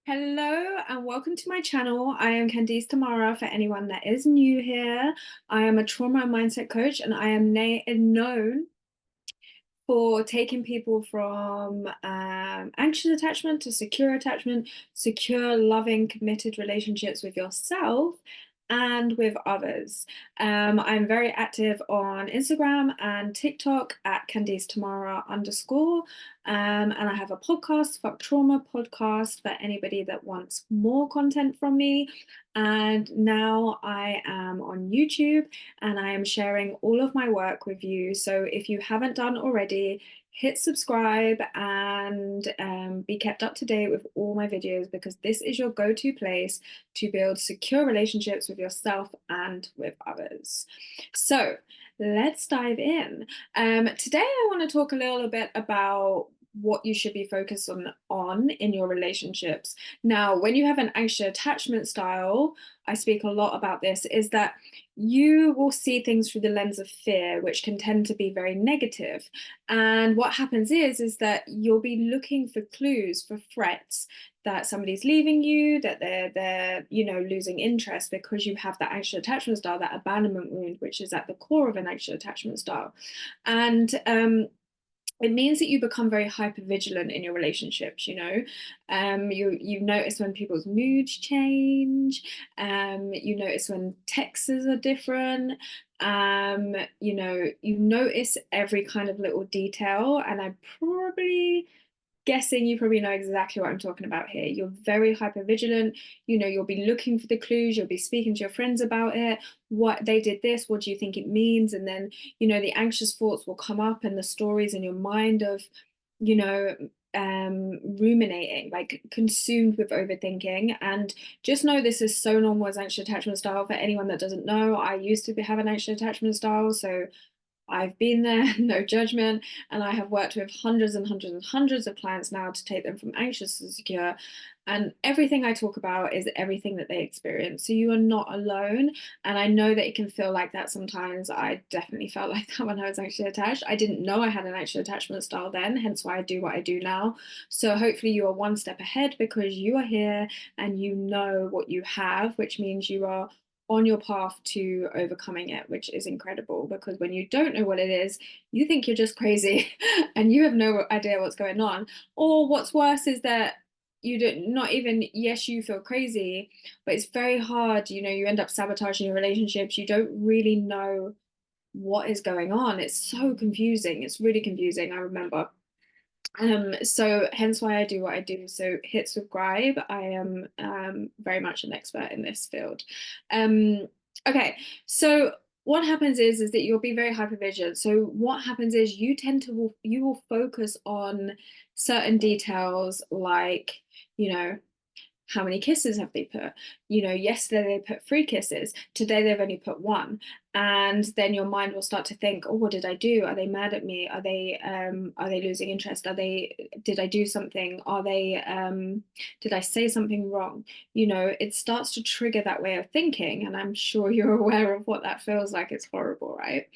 Hello and welcome to my channel. I am Candice Tamara for anyone that is new here. I am a trauma and mindset coach and I am known for taking people from anxious attachment to secure, loving, committed relationships with yourself and with others. I'm very active on Instagram and TikTok at Candice Tamara _. And I have a podcast, Fuck Trauma podcast, for anybody that wants more content from me. And now I am on YouTube and I am sharing all of my work with you. So if you haven't done already, hit subscribe and be kept up to date with all my videos, because this is your go-to place to build secure relationships with yourself and with others. So let's dive in. Today I want to talk a little bit about what you should be focused on in your relationships. Now, when you have an anxious attachment style, I speak a lot about this, is that you will see things through the lens of fear, which can tend to be very negative. And what happens is that you'll be looking for clues, for threats that somebody's leaving you, that they're losing interest, because you have that anxious attachment style, that abandonment wound, which is at the core of an anxious attachment style. And it means that you become very hyper vigilant in your relationships. You notice when people's moods change. You notice when texts are different. You notice every kind of little detail, and I'm probably guessing you probably know exactly what I'm talking about here. You're very hyper vigilant. You'll be looking for the clues, you'll be speaking to your friends about it. What they did this, what do you think it means? And then, the anxious thoughts will come up, and the stories in your mind of, ruminating, like consumed with overthinking. And just know this is so normal as anxious attachment style. For anyone that doesn't know, I used to have an anxious attachment style, so I've been there, no judgment, and I have worked with hundreds and hundreds and hundreds of clients now to take them from anxious to secure. And everything I talk about is everything that they experience. So you are not alone. And I know that it can feel like that sometimes. I definitely felt like that when I was anxiously attached. I didn't know I had an anxious attachment style then, hence why I do what I do now. So hopefully you are one step ahead, because you are here and you know what you have, which means you are on your path to overcoming it, which is incredible. Because when you don't know what it is, you think you're just crazy and you have no idea what's going on. Or what's worse is that you don't, not even, yes, you feel crazy, but it's very hard. You end up sabotaging your relationships. You don't really know what is going on. It's so confusing. It's really confusing. I remember. So hence why I do what I do. So hit subscribe. I am very much an expert in this field. Okay, so what happens is that you'll be very hypervigilant. So what happens is you will focus on certain details, like, how many kisses have they put? Yesterday they put 3 kisses, today they've only put 1. And then your mind will start to think, oh, what did I do? Are they mad at me? Are they losing interest? Did I do something? Did I say something wrong? It starts to trigger that way of thinking, and I'm sure you're aware of what that feels like. It's horrible, right?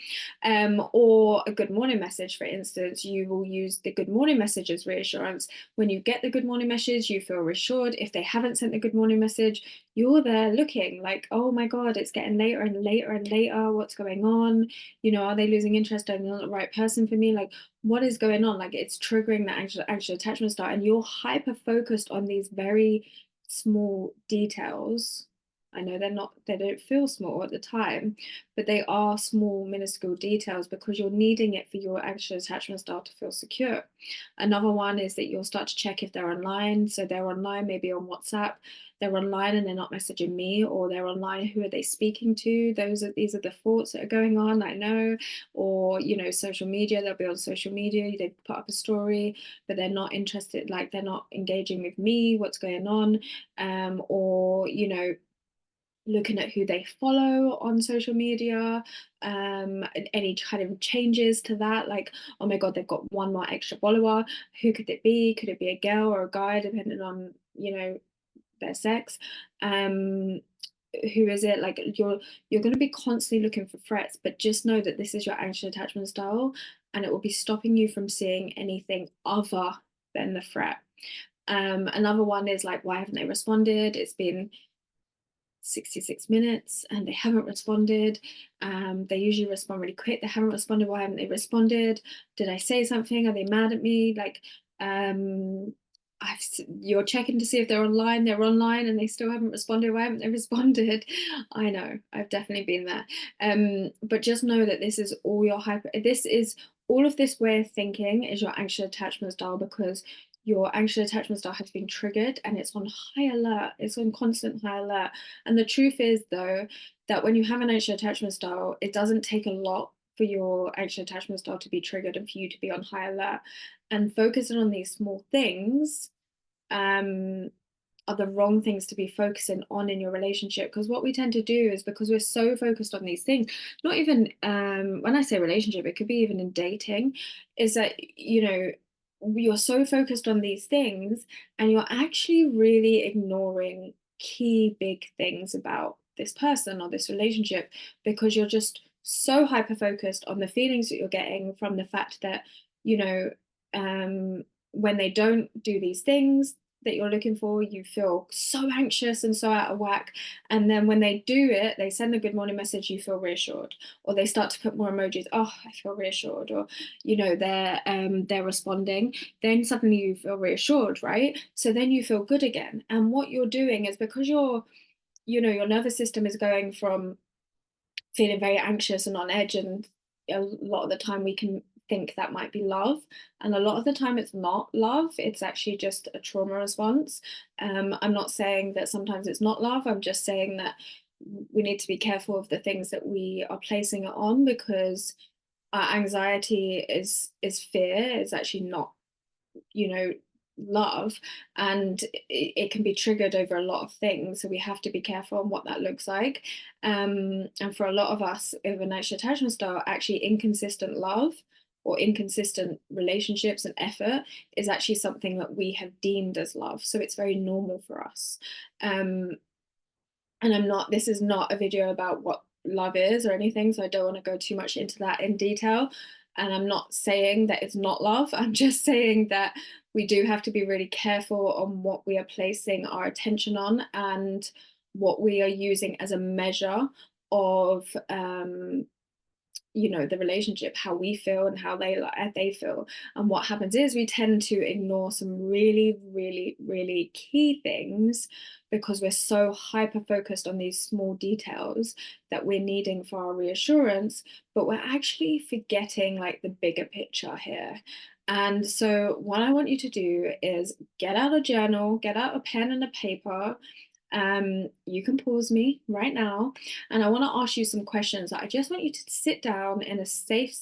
Or a good morning message, for instance. You will use the good morning message as reassurance. When you get the good morning message, you feel reassured. If they haven't sent the good morning message, you're there looking like, oh my God, it's getting later and later and later. What's going on? Are they losing interest? Are they not the right person for me? Like, what is going on? Like, it's triggering the anxious attachment style, and you're hyper focused on these very small details. I know they don't feel small at the time, but they are small, minuscule details, because you're needing it for your anxious attachment style to feel secure. Another one is that you'll start to check if they're online. So they're online, maybe on WhatsApp. They're online and they're not messaging me, or they're online. Who are they speaking to? These are the thoughts that are going on. I know. Or social media. They'll be on social media. They put up a story, but they're not interested. Like, they're not engaging with me. What's going on? Or looking at who they follow on social media, any kind of changes to that, like, oh my God, they've got 1 more extra follower. Who could it be? Could it be a girl or a guy, depending on their sex? Who is it? Like, you're going to be constantly looking for threats, but just know that this is your anxious attachment style, and it will be stopping you from seeing anything other than the threat. Another one is like, why haven't they responded? It's been 66 minutes and they haven't responded. They usually respond really quick. They haven't responded. Why haven't they responded? Did I say something? Are they mad at me? Like, I've, you're checking to see if they're online. They're online and they still haven't responded. Why haven't they responded? I know, I've definitely been there. But just know that this is all your this is all of this way of thinking is your anxious attachment style, because your anxious attachment style has been triggered and it's on high alert. It's on constant high alert. And the truth is, though, that when you have an anxious attachment style, it doesn't take a lot for your anxious attachment style to be triggered and for you to be on high alert. And focusing on these small things are the wrong things to be focusing on in your relationship. Because what we tend to do is, because we're so focused on these things, not even when I say relationship, it could be even in dating, is that, you know, you're so focused on these things and you're actually really ignoring key big things about this person or this relationship, because you're just so hyper focused on the feelings that you're getting from the fact that, you know, when they don't do these things that you're looking for, you feel so anxious and so out of whack. And then when they do it, they send a good morning message, you feel reassured, or they start to put more emojis. Oh, I feel reassured, or you know, they're responding. Then suddenly you feel reassured, right? So then you feel good again. And what you're doing is, because you know, your nervous system is going from feeling very anxious and on edge, and a lot of the time we can think that might be love, and a lot of the time it's not love, it's actually just a trauma response. I'm not saying that sometimes it's not love, I'm just saying that we need to be careful of the things that we are placing it on, because our anxiety is fear, is actually not, you know, love, and it can be triggered over a lot of things, so we have to be careful on what that looks like. And for a lot of us with an anxious attachment style, actually inconsistent love or inconsistent relationships and effort is actually something that we have deemed as love, so it's very normal for us. And this is not a video about what love is or anything, so I don't want to go too much into that in detail. And I'm not saying that it's not love, I'm just saying that we do have to be really careful on what we are placing our attention on and what we are using as a measure of you know, the relationship, how we feel and how they feel. And what happens is we tend to ignore some really, really, really key things, because we're so hyper focused on these small details that we're needing for our reassurance, but we're actually forgetting like the bigger picture here. And so what I want you to do is get out a journal, get out a pen and a paper. You can pause me right now, and I want to ask you some questions. I just want you to sit down in a safe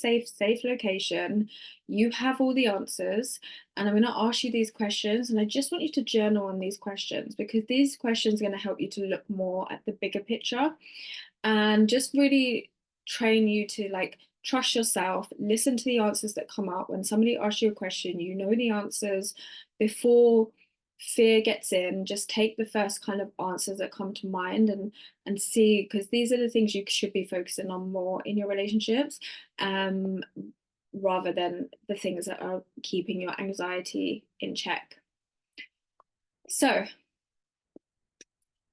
location. You have all the answers, and I'm going to ask you these questions, and I just want you to journal on these questions, because these questions are going to help you to look more at the bigger picture and just really train you to like trust yourself, listen to the answers that come up. When somebody asks you a question, you know the answers before fear gets in. Just take the first kind of answers that come to mind, and see, because these are the things you should be focusing on more in your relationships, um rather than the things that are keeping your anxiety in check. So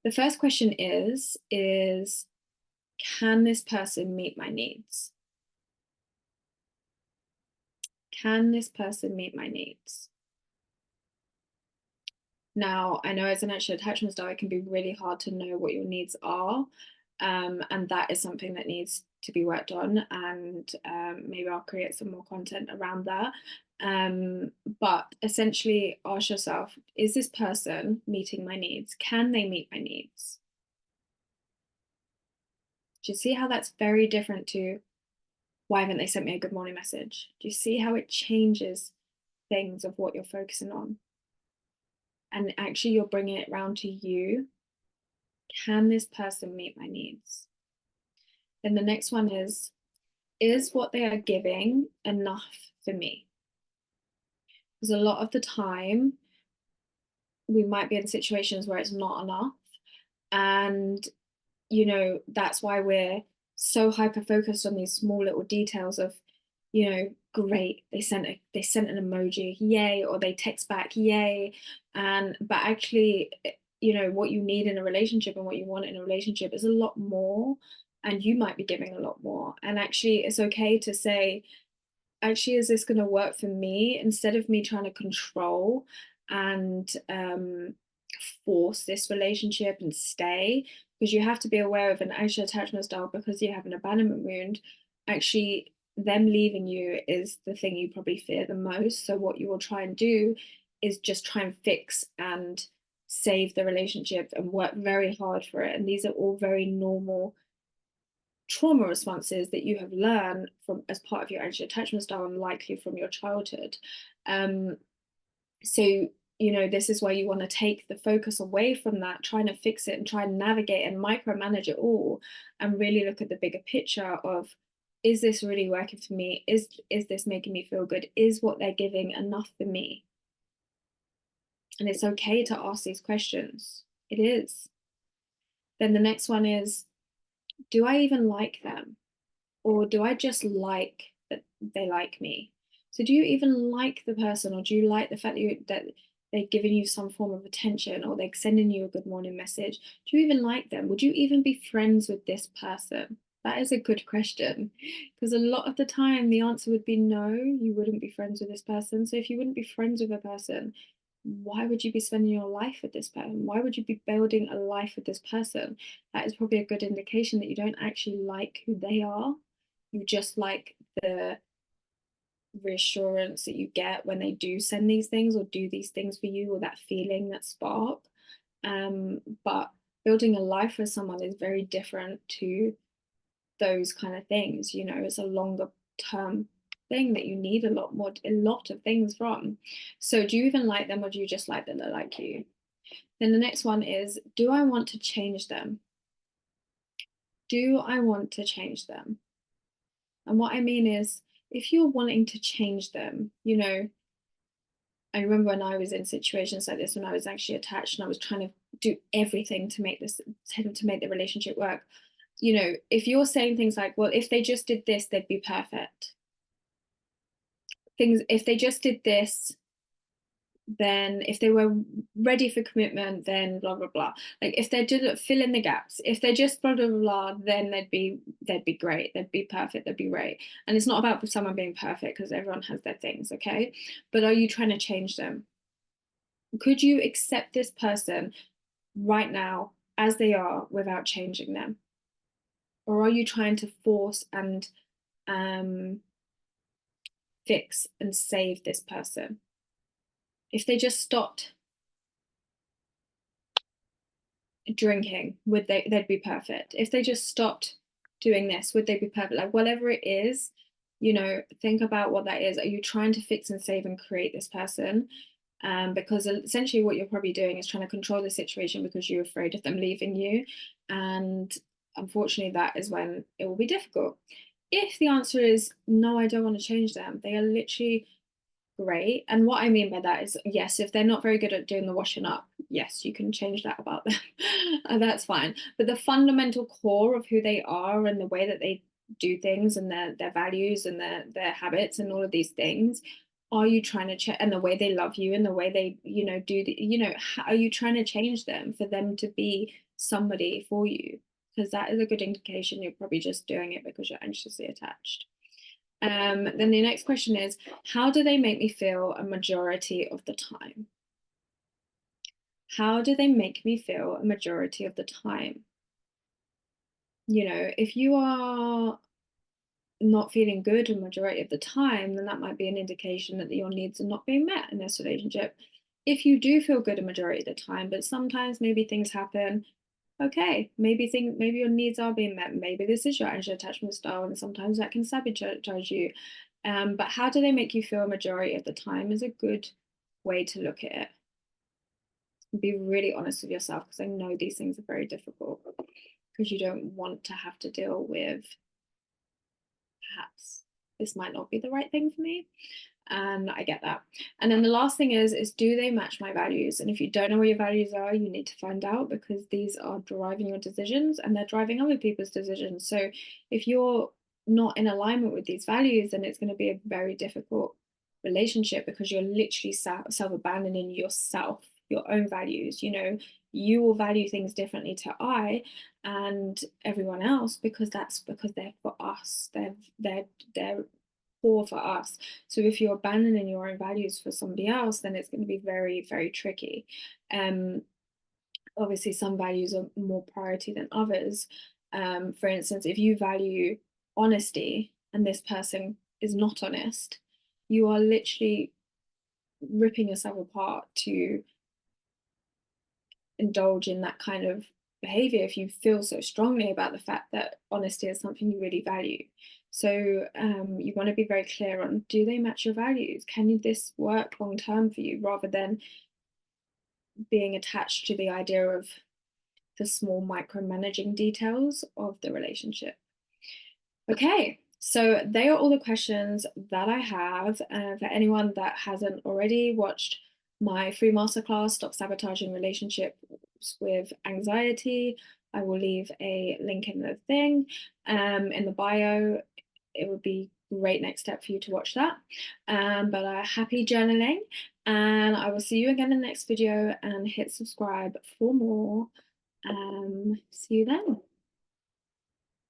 the first question is can this person meet my needs? Can this person meet my needs? Now, I know as an anxious attachment style, it can be really hard to know what your needs are. And that is something that needs to be worked on. And maybe I'll create some more content around that. But essentially, ask yourself, is this person meeting my needs? Can they meet my needs? Do you see how that's very different to, why haven't they sent me a good morning message? Do you see how it changes things of what you're focusing on? And actually, you're bringing it around to you. Can this person meet my needs? Then the next one is what they are giving enough for me? Because a lot of the time, we might be in situations where it's not enough. And, you know, that's why we're so hyper focused on these small little details of, you know, great, they sent an emoji, yay, or they text back, yay. And but actually, you know, what you need in a relationship and what you want in a relationship is a lot more, and you might be giving a lot more. And actually, it's okay to say, actually, is this going to work for me, instead of me trying to control and force this relationship and stay. Because you have to be aware of an anxious attachment style, because you have an abandonment wound. Actually, them leaving you is the thing you probably fear the most. So what you will try and do is just try and fix and save the relationship and work very hard for it. And these are all very normal trauma responses that you have learned from as part of your anxious attachment style, and likely from your childhood. um so, you know, this is why you want to take the focus away from that, trying to fix it and try and navigate and micromanage it all, and really look at the bigger picture of, is this really working for me? Is this making me feel good? Is what they're giving enough for me? And it's okay to ask these questions. It is. Then the next one is, do I even like them? Or do I just like that they like me? So do you even like the person, or do you like the fact that they're giving you some form of attention, or they're sending you a good morning message? Do you even like them? Would you even be friends with this person? That is a good question, because a lot of the time the answer would be no, you wouldn't be friends with this person. So if you wouldn't be friends with a person, why would you be spending your life with this person? Why would you be building a life with this person? That is probably a good indication that you don't actually like who they are. You just like the reassurance that you get when they do send these things or do these things for you, or that feeling, that spark. But building a life with someone is very different to those kind of things. You know, it's a longer term thing that you need a lot of things from. So do you even like them, or do you just like that they like you? Then the next one is, do I want to change them? Do I want to change them? And what I mean is, if you're wanting to change them, you know, I remember when I was in situations like this, when I was actually attached and I was trying to do everything to make the relationship work. You know, if you're saying things like, well, if they just did this, they'd be perfect. Things, if they just did this, then if they were ready for commitment, then blah blah blah. Like if they did fill in the gaps, if they just blah blah blah, then they'd be great, they'd be perfect, they'd be great. And it's not about someone being perfect, because everyone has their things, okay? But are you trying to change them? Could you accept this person right now as they are without changing them? Or are you trying to force and fix and save this person? If they just stopped drinking, they'd be perfect? If they just stopped doing this, would they be perfect? Like whatever it is, you know, think about what that is. Are you trying to fix and save and create this person? Because essentially what you're probably doing is trying to control the situation because you're afraid of them leaving you. And unfortunately, that is when it will be difficult. If the answer is no, I don't want to change them, they are literally great. And what I mean by that is, yes, if they're not very good at doing the washing up, yes, you can change that about them. And that's fine. But the fundamental core of who they are and the way that they do things, and their values and their habits and all of these things, are you trying to change? And the way they love you and the way they, you know, are you trying to change them for them to be somebody for you? Because that is a good indication you're probably just doing it because you're anxiously attached. Then the next question is, how do they make me feel a majority of the time? How do they make me feel a majority of the time? You know, if you are not feeling good a majority of the time, then that might be an indication that your needs are not being met in this relationship. If you do feel good a majority of the time, but sometimes maybe things happen, okay, maybe your needs are being met. Maybe this is your anxious attachment style, and sometimes that can sabotage you. But how do they make you feel a majority of the time is a good way to look at it. Be really honest with yourself, because I know these things are very difficult, because you don't want to have to deal with, perhaps this might not be the right thing for me. And I get that. And then the last thing is do they match my values? And if you don't know what your values are, you need to find out, because these are driving your decisions and they're driving other people's decisions. So if you're not in alignment with these values, then it's going to be a very difficult relationship, because you're literally self-abandoning yourself, your own values. You know, you will value things differently to I and everyone else, because they're for us. They're core for us. So if you're abandoning your own values for somebody else, then it's going to be very, very tricky. Um, Obviously some values are more priority than others. For instance, if you value honesty and this person is not honest, you are literally ripping yourself apart to indulge in that kind of behavior if you feel so strongly about the fact that honesty is something you really value. So you want to be very clear on, do they match your values? Can this work long term for you, rather than being attached to the idea of the small micromanaging details of the relationship. Okay, so they are all the questions that I have. For anyone that hasn't already watched my free masterclass, Stop Sabotaging Relationships with Anxiety, I will leave a link in the thing, in the bio. It would be great next step for you to watch that. But happy journaling, and I will see you again in the next video, and hit subscribe for more. See you then.